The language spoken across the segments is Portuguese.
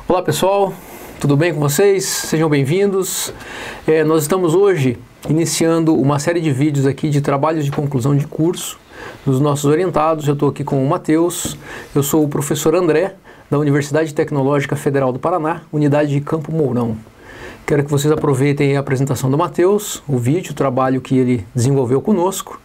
Olá pessoal, tudo bem com vocês? Sejam bem-vindos. Nós estamos hoje iniciando uma série de vídeos aqui de trabalhos de conclusão de curso dos nossos orientados. Eu estou aqui com o Matheus, eu sou o professor André, da Universidade Tecnológica Federal do Paraná, unidade de Campo Mourão. Quero que vocês aproveitem a apresentação do Matheus, o vídeo, o trabalho que ele desenvolveu conosco.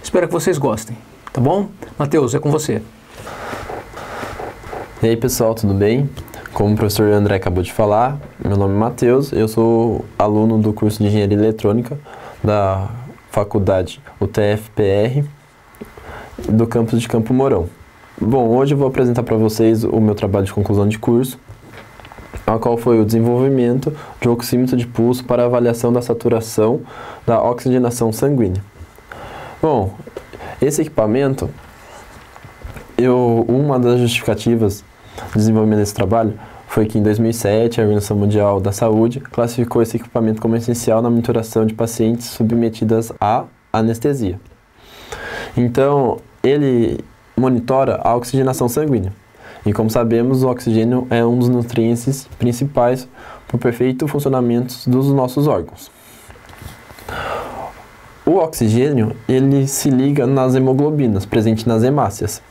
Espero que vocês gostem, tá bom? Matheus, é com você. E aí pessoal, tudo bem? Como o professor André acabou de falar, meu nome é Matheus, eu sou aluno do curso de Engenharia Eletrônica da faculdade UTF-PR do campus de Campo Mourão. Bom, hoje eu vou apresentar para vocês o meu trabalho de conclusão de curso, a qual foi o desenvolvimento de um oxímetro de pulso para avaliação da saturação da oxigenação sanguínea. Bom, esse equipamento, uma das justificativas de desenvolvimento desse trabalho foi que em 2007 a Organização Mundial da Saúde classificou esse equipamento como essencial na monitoração de pacientes submetidas à anestesia. Então, ele monitora a oxigenação sanguínea. E como sabemos, o oxigênio é um dos nutrientes principais para o perfeito funcionamento dos nossos órgãos. O oxigênio, ele se liga nas hemoglobinas, presentes nas hemácias.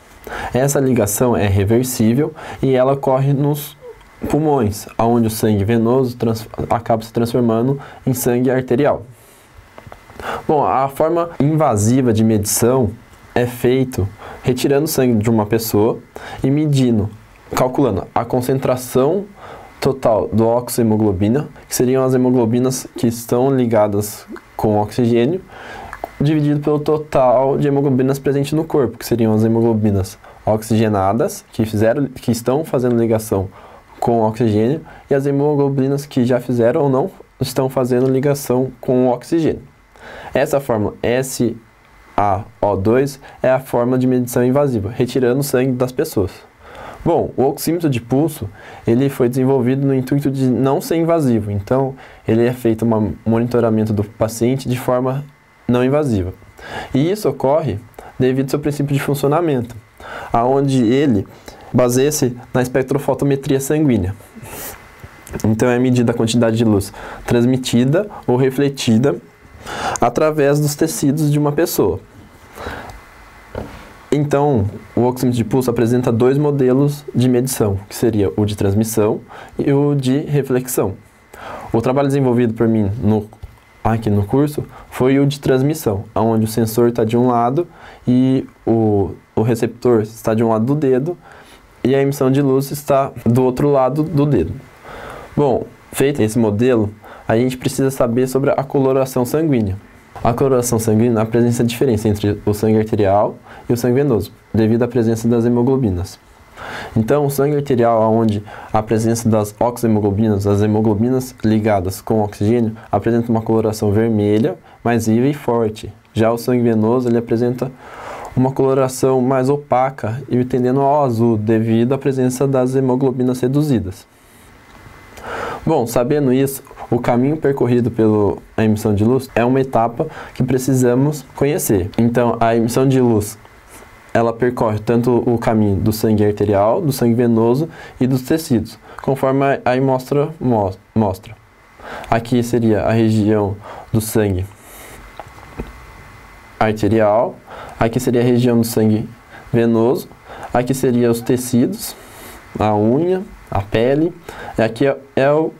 Essa ligação é reversível e ela ocorre nos pulmões, onde o sangue venoso acaba se transformando em sangue arterial. Bom, a forma invasiva de medição é feito retirando o sangue de uma pessoa e calculando a concentração total do oxohemoglobina, que seriam as hemoglobinas que estão ligadas com oxigênio, dividido pelo total de hemoglobinas presentes no corpo, que seriam as hemoglobinas oxigenadas, que estão fazendo ligação com o oxigênio, e as hemoglobinas que já fizeram ou não estão fazendo ligação com o oxigênio. Essa fórmula SaO2 é a forma de medição invasiva, retirando o sangue das pessoas. Bom, o oxímetro de pulso, ele foi desenvolvido no intuito de não ser invasivo, então ele é feito um monitoramento do paciente de forma não invasiva. E isso ocorre devido ao seu princípio de funcionamento, aonde ele baseia-se na espectrofotometria sanguínea. Então é medida a quantidade de luz transmitida ou refletida através dos tecidos de uma pessoa. Então, o oxímetro de pulso apresenta dois modelos de medição, que seria o de transmissão e o de reflexão. O trabalho desenvolvido por mim aqui no curso foi o de transmissão, onde o sensor está de um lado e o receptor está de um lado do dedo e a emissão de luz está do outro lado do dedo. Bom, feito esse modelo, a gente precisa saber sobre a coloração sanguínea. A coloração sanguínea apresenta a diferença entre o sangue arterial e o sangue venoso, devido à presença das hemoglobinas. Então, o sangue arterial, onde a presença das oxohemoglobinas, as hemoglobinas ligadas com o oxigênio, apresenta uma coloração vermelha, mais viva e forte. Já o sangue venoso, ele apresenta uma coloração mais opaca e tendendo ao azul, devido à presença das hemoglobinas reduzidas. Bom, sabendo isso, o caminho percorrido pela emissão de luz é uma etapa que precisamos conhecer. Então, a emissão de luz, ela percorre tanto o caminho do sangue arterial, do sangue venoso e dos tecidos, conforme a amostra mostra. Aqui seria a região do sangue arterial, aqui seria a região do sangue venoso, aqui seria os tecidos, a unha, a pele, aqui é o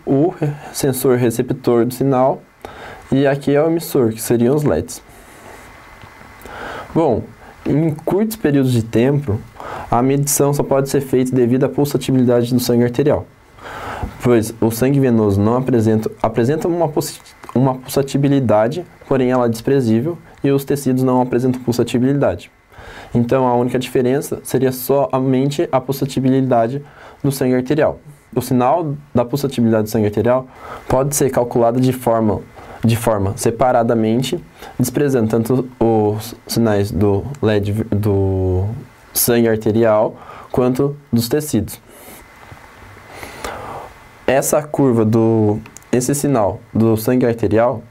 sensor receptor do sinal e aqui é o emissor, que seriam os LEDs. Bom, em curtos períodos de tempo, a medição só pode ser feita devido à pulsatibilidade do sangue arterial, pois o sangue venoso não apresenta uma pulsatibilidade, porém ela é desprezível, e os tecidos não apresentam pulsatibilidade. Então a única diferença seria somente a pulsatibilidade do sangue arterial. O sinal da pulsatibilidade do sangue arterial pode ser calculado de forma separadamente, desprezando tanto os sinais do LED do sangue arterial quanto dos tecidos. Esse sinal do sangue arterial,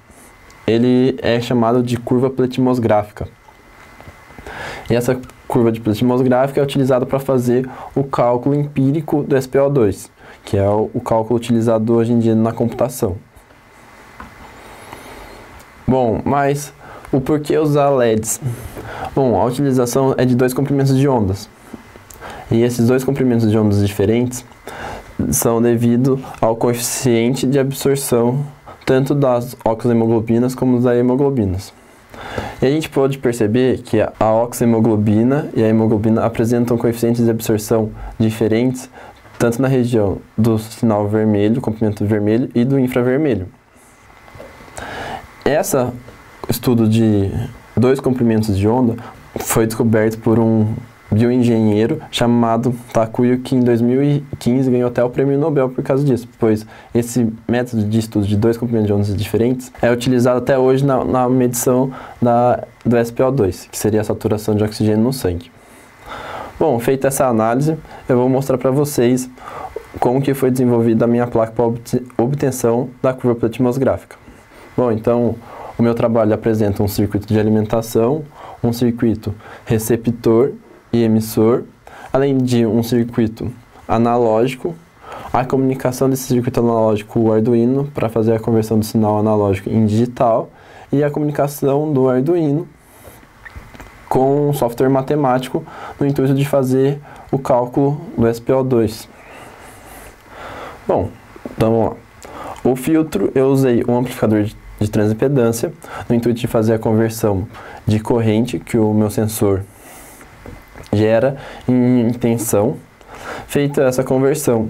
ele é chamado de curva pletimosgráfica. E essa curva de pletimosgráfica é utilizada para fazer o cálculo empírico do SpO2, que é o cálculo utilizado hoje em dia na computação. Bom, mas o porquê usar LEDs? Bom, a utilização é de 2 comprimentos de ondas. E esses 2 comprimentos de ondas diferentes são devido ao coeficiente de absorção tanto das oxohemoglobinas como das hemoglobinas. E a gente pode perceber que a oxohemoglobina e a hemoglobina apresentam coeficientes de absorção diferentes tanto na região do sinal vermelho, comprimento vermelho, e do infravermelho. Esse estudo de 2 comprimentos de onda foi descoberto por um bioengenheiro chamado Takuya, que em 2015 ganhou até o prêmio Nobel por causa disso, pois esse método de estudo de 2 comprimentos de ondas diferentes é utilizado até hoje na medição do SpO2, que seria a saturação de oxigênio no sangue. Bom, feita essa análise, eu vou mostrar para vocês como que foi desenvolvida a minha placa para obtenção da curva platimosgráfica. Bom, então o meu trabalho apresenta um circuito de alimentação, um circuito receptor e emissor, além de um circuito analógico, a comunicação desse circuito analógico com o Arduino para fazer a conversão do sinal analógico em digital e a comunicação do Arduino com um software matemático no intuito de fazer o cálculo do SpO2. Bom, então vamos lá. O filtro, eu usei um amplificador de transimpedância no intuito de fazer a conversão de corrente que o meu sensor gera em tensão. Feita essa conversão,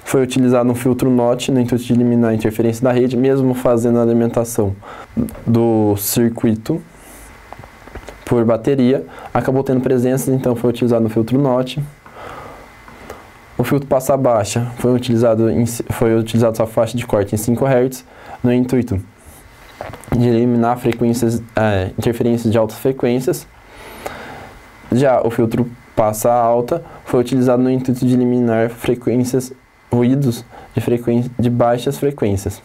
foi utilizado um filtro NOT no intuito de eliminar a interferência da rede, mesmo fazendo a alimentação do circuito por bateria. Acabou tendo presença, então foi utilizado o filtro NOT. O filtro passa-baixa foi utilizado sua faixa de corte em 5 Hz, no intuito de eliminar interferências de altas frequências. Já o filtro passa-alta foi utilizado no intuito de eliminar ruídos de baixas frequências.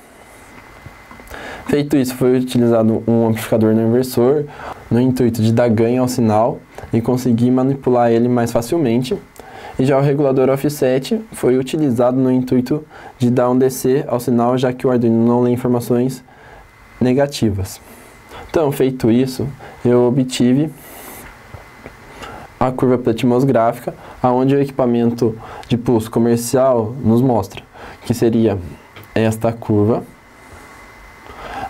Feito isso, foi utilizado um amplificador no inversor, no intuito de dar ganho ao sinal e conseguir manipular ele mais facilmente. E já o regulador offset foi utilizado no intuito de dar um DC ao sinal, já que o Arduino não lê informações negativas. Então, feito isso, eu obtive a curva platimosgráfica, onde o equipamento de pulso comercial nos mostra, que seria esta curva,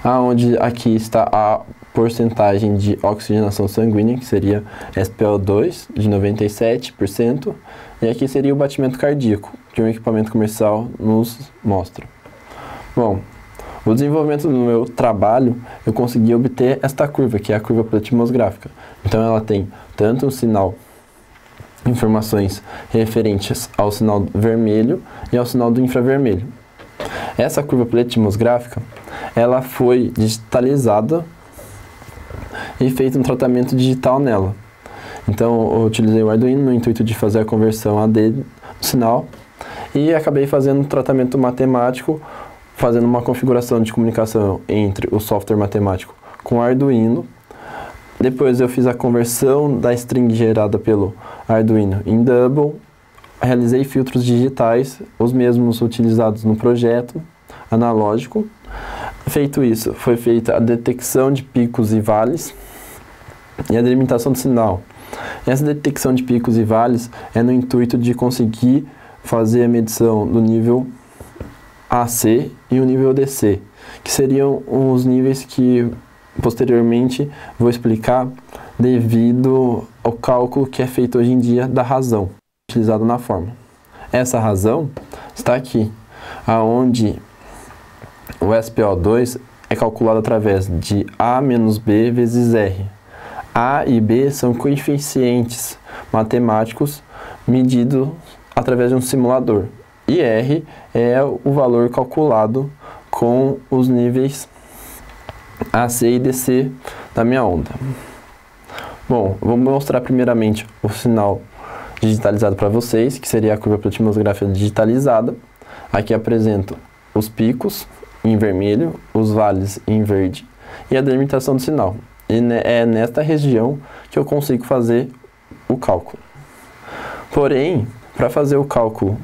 onde aqui está a porcentagem de oxigenação sanguínea, que seria SpO2 de 97%, e aqui seria o batimento cardíaco, que um equipamento comercial nos mostra. Bom, o desenvolvimento do meu trabalho, eu consegui obter esta curva, que é a curva platimosgráfica. Então ela tem tanto um sinal, informações referentes ao sinal vermelho e ao sinal do infravermelho. Essa curva platimosgráfica, ela foi digitalizada e feito um tratamento digital nela. Então eu utilizei o Arduino no intuito de fazer a conversão AD do sinal e acabei fazendo um tratamento matemático, fazendo uma configuração de comunicação entre o software matemático com o Arduino. Depois eu fiz a conversão da string gerada pelo Arduino em double, realizei filtros digitais, os mesmos utilizados no projeto analógico. Feito isso, foi feita a detecção de picos e vales e a delimitação do sinal. Essa detecção de picos e vales é no intuito de conseguir fazer a medição do nível AC e o nível DC, que seriam os níveis que posteriormente vou explicar devido ao cálculo que é feito hoje em dia da razão utilizada na fórmula. Essa razão está aqui, aonde o SpO2 é calculado através de A menos B vezes R. A e B são coeficientes matemáticos medidos através de um simulador. E R é o valor calculado com os níveis AC e DC da minha onda. Bom, vou mostrar primeiramente o sinal digitalizado para vocês, que seria a curva platimosgráfica digitalizada. Aqui apresento os picos em vermelho, os vales em verde e a delimitação do sinal. E é nesta região que eu consigo fazer o cálculo. Porém, para fazer o cálculo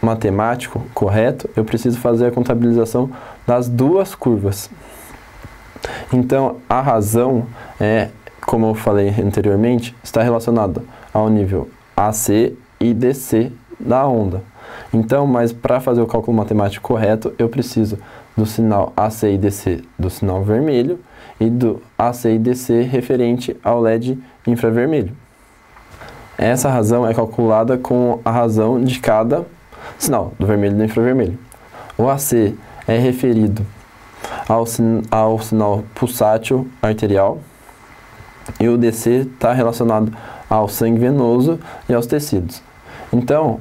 matemático correto, eu preciso fazer a contabilização das duas curvas. Então, a razão como eu falei anteriormente, está relacionada ao nível AC e DC da onda. Então, mas para fazer o cálculo matemático correto, eu preciso do sinal AC e DC do sinal vermelho e do AC e DC referente ao LED infravermelho. Essa razão é calculada com a razão de cada sinal, do vermelho e do infravermelho. O AC é referido ao sinal pulsátil arterial e o DC está relacionado ao sangue venoso e aos tecidos. Então,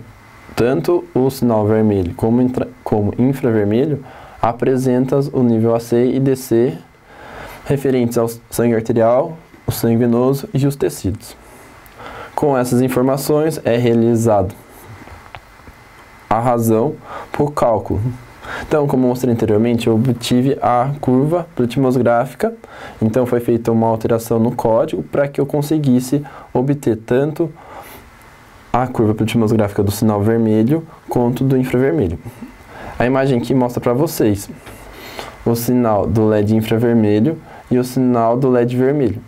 tanto o sinal vermelho como infravermelho apresentam o nível AC e DC referentes ao sangue arterial, o sangue venoso e os tecidos. Com essas informações é realizado a razão por cálculo. Então, como mostrei anteriormente, eu obtive a curva platimosgráfica, então foi feita uma alteração no código para que eu conseguisse obter tanto a curva platimosgráfica do sinal vermelho quanto do infravermelho. A imagem aqui mostra para vocês o sinal do LED infravermelho e o sinal do LED vermelho,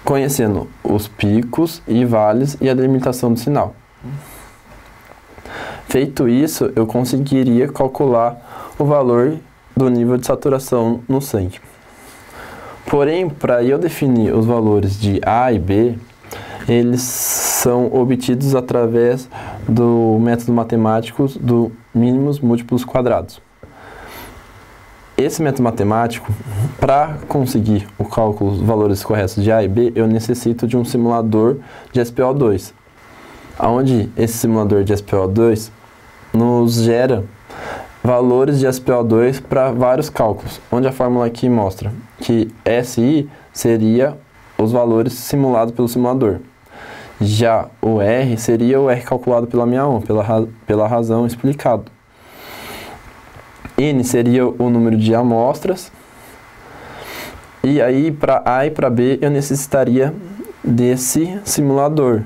conhecendo os picos e vales e a delimitação do sinal. Feito isso, eu conseguiria calcular o valor do nível de saturação no sangue. Porém, para eu definir os valores de A e B, eles são obtidos através do método matemático do mínimos múltiplos quadrados. Esse método matemático, para conseguir o cálculo dos valores corretos de A e B, eu necessito de um simulador de SPO2, onde esse simulador de SPO2 nos gera valores de SPO2 para vários cálculos, onde a fórmula aqui mostra que SI seria os valores simulados pelo simulador. Já o R seria o R calculado pela minha mão, pela razão explicado. N seria o número de amostras. E aí, para A e para B, eu necessitaria desse simulador,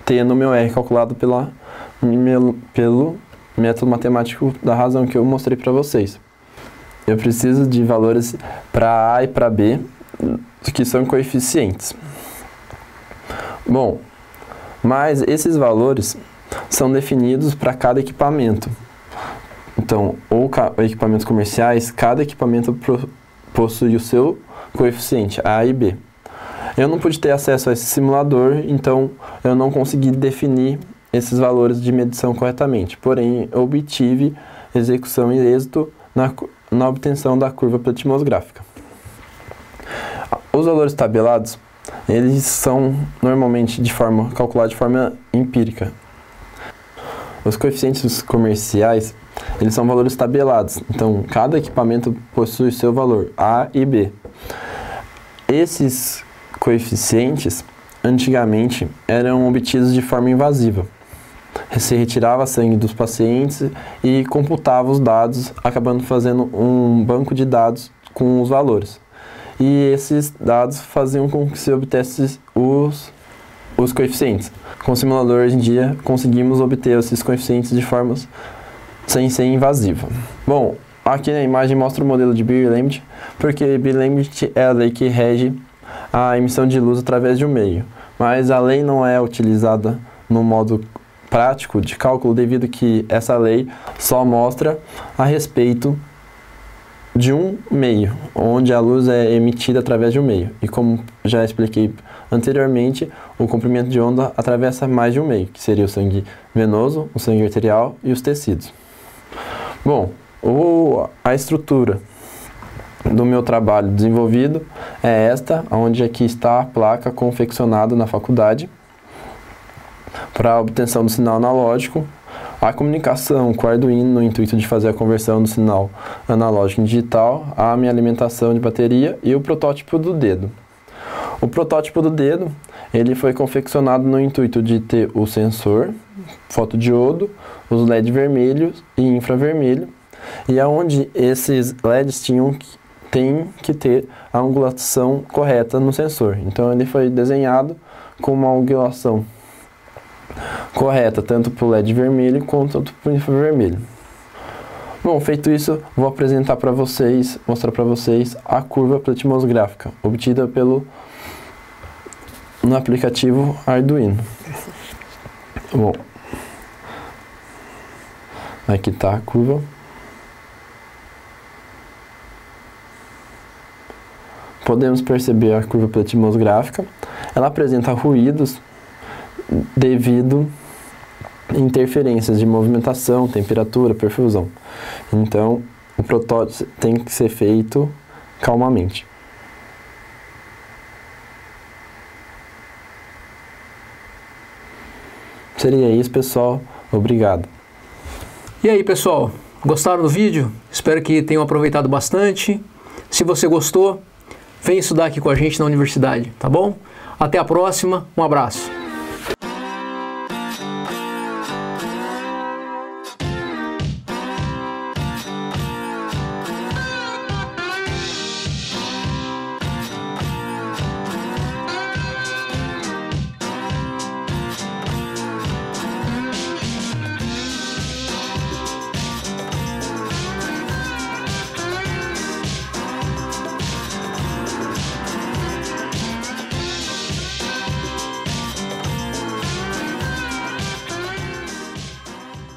tendo o meu R calculado pelo método matemático da razão que eu mostrei para vocês. Eu preciso de valores para A e para B, que são coeficientes. Bom, mas esses valores são definidos para cada equipamento. Então, ou equipamentos comerciais, cada equipamento possui o seu coeficiente, A e B. Eu não pude ter acesso a esse simulador, então eu não consegui definir esses valores de medição corretamente. Porém, eu obtive execução e êxito na obtenção da curva platimosgráfica. Os valores tabelados, eles são normalmente calculados de forma empírica. Os coeficientes comerciais, eles são valores tabelados. Então, cada equipamento possui seu valor, A e B. Esses coeficientes, antigamente, eram obtidos de forma invasiva. Se retirava sangue dos pacientes e computava os dados, acabando fazendo um banco de dados com os valores. E esses dados faziam com que se obtesse os coeficientes. Com o simulador, hoje em dia, conseguimos obter esses coeficientes de forma sem ser invasiva. Bom, aqui na imagem mostra o modelo de Beer-Lamb, porque Beer-Lamb é a lei que rege a emissão de luz através de um meio. Mas a lei não é utilizada no modo prático de cálculo, devido que essa lei só mostra a respeito de um meio, onde a luz é emitida através de um meio. E como já expliquei anteriormente, o comprimento de onda atravessa mais de um meio, que seria o sangue venoso, o sangue arterial e os tecidos. Bom, a estrutura do meu trabalho desenvolvido é esta, onde aqui está a placa confeccionada na faculdade para a obtenção do sinal analógico, a comunicação com o Arduino no intuito de fazer a conversão do sinal analógico em digital, a minha alimentação de bateria e o protótipo do dedo. O protótipo do dedo, ele foi confeccionado no intuito de ter o sensor, fotodiodo, os LED vermelhos e infravermelho, e aonde esses LEDs tem que ter a angulação correta no sensor. Então ele foi desenhado com uma angulação correta, tanto para o LED vermelho quanto para o infravermelho. Bom, feito isso, vou apresentar para vocês, mostrar para vocês a curva pletimosgráfica, obtida no aplicativo Arduino. Bom, aqui está a curva. Podemos perceber a curva pletimosgráfica. Ela apresenta ruídos devido a interferências de movimentação, temperatura, perfusão. Então, o protótipo tem que ser feito calmamente. Seria isso, pessoal. Obrigado. E aí, pessoal? Gostaram do vídeo? Espero que tenham aproveitado bastante. Se você gostou, vem estudar aqui com a gente na universidade, tá bom? Até a próxima, um abraço.